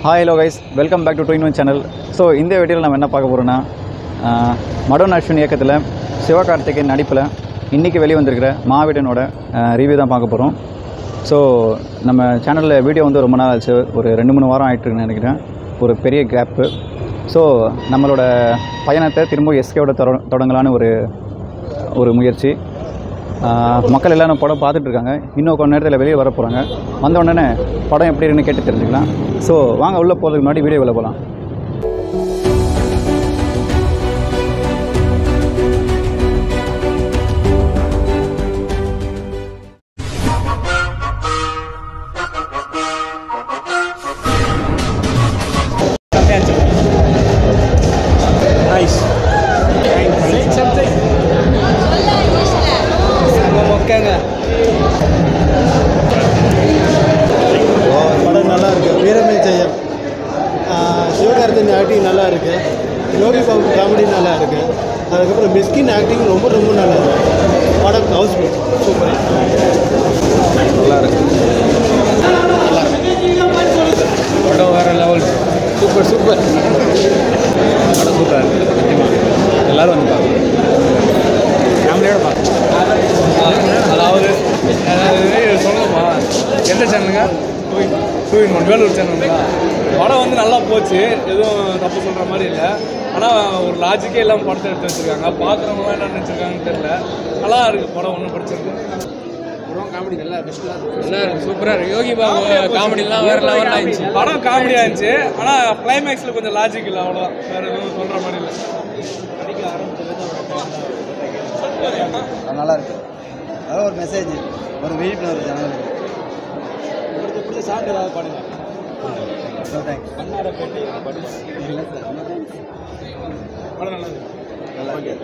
Hi hello guys, welcome back to 2-in-1 channel. So இந்த வீடியோவில் நம்ம என்ன பார்க்க போகிறோன்னா, மடோன் அஸ்வின் இயக்கத்தில் சிவகார்த்திகேயன் நடிப்பில் இன்றைக்கி வெளியே வந்திருக்கிற மாவீரனோட ரிவ்யூ தான் பார்க்க போகிறோம். ஸோ நம்ம சேனலில் வீடியோ வந்து ரொம்ப நாள் ஆச்சு, ஒரு 2-3 வாரம் ஆகிட்டுருக்குன்னு நினைக்கிறேன், ஒரு பெரிய கேப்பு. ஸோ நம்மளோட பயணத்தை திரும்ப எஸ்கேவோட தொடங்கலான்னு ஒரு முயற்சி. மக்கள் எல்லோரும் படம் பார்த்துட்ருக்காங்க. இன்னும் கொஞ்சம் நேரத்தில் வெளியே வர போகிறாங்க. வந்த உடனே படம் எப்படி இருக்குன்னு கேட்டு தெரிஞ்சுக்கலாம். ஸோ வாங்க உள்ளே போகிறதுக்கு முன்னாடி வீடியோவில் போகலாம். படம் நல்லா இருக்கு. வீரமே ஜெயம். சிவகார்த்திகேயன் ஆக்டிங் நல்லா இருக்கு. யோகி பாபு காமெடி நல்லா இருக்கு. அதுக்கப்புறம் மிஸ்கின் ஆக்டிங் ரொம்ப ரொம்ப நல்லா இருக்கு. படம் ஹவுஸ்ஃபுல் சூப்பர், நல்லா இருக்கு. படம் வேறு லெவல், சூப்பர் சூப்பர். படம் சூப்பராக இருக்குது. எல்லோரும் வந்து பார்க்கணும், ஃபேமிலியோட பார்க்கணும். அதாவது சொல்லுங்கம்மா, எந்த சேனலுங்க? 2-in-1 வேலூர் சேனலுங்களா? படம் வந்து நல்லா போச்சு, எதுவும் தப்பு சொல்கிற மாதிரி இல்லை. ஆனால் ஒரு லாஜிக்கே இல்லாமல் படத்தை எடுத்து வச்சுருக்காங்க. பார்க்குறவங்களாம் என்ன நினச்சிருக்காங்கன்னு தெரியல. நல்லா இருக்குது படம், ஒன்றும் பிரச்சனை. காமெடி நல்லா இருக்கு, சூப்பராக இருக்குது. யோகி பாபு காமெடிலாம் வேறு லெவலில் இருந்துச்சு. படம் காமெடியாக இருந்துச்சு, ஆனால் கிளைமேக்ஸில் கொஞ்சம் லாஜிக் இல்லை, அவ்வளோதான். வேறு எதுவும் சொல்கிற மாதிரி இல்லை. நல்லா இருக்கு. அதாவது ஒரு மெசேஜ், ஒரு விழிப்புணர்வு ஜனங்களுக்கு. உங்களுக்கு பிடிச்ச சாங் ஏதாவது பாடுங்க. கண்ணாட பேட்டி பாடுங்க. இல்லை சார், படம் நல்லா இருக்கு.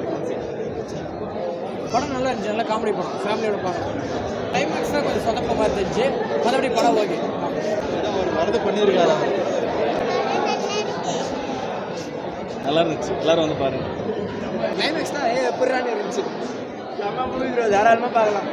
படம் நல்லா இருந்துச்சு, நல்லா காமெடி படம், ஃபேமிலியோட படம். கிளைமேக்ஸ் தான் கொஞ்சம் சொதப்பமாக இருந்துச்சு, மற்றபடி படம் ஓகே. ஒரு வரது பண்ணியிருக்காரா? நல்லா இருந்துச்சு, எல்லோரும் வந்து பாருங்கள். கிளைமேக்ஸ் தான் எப்படிரான்னு இருந்துச்சு. நம்ம முடிஞ்சிடும், தாராளமாக பார்க்கலாம்.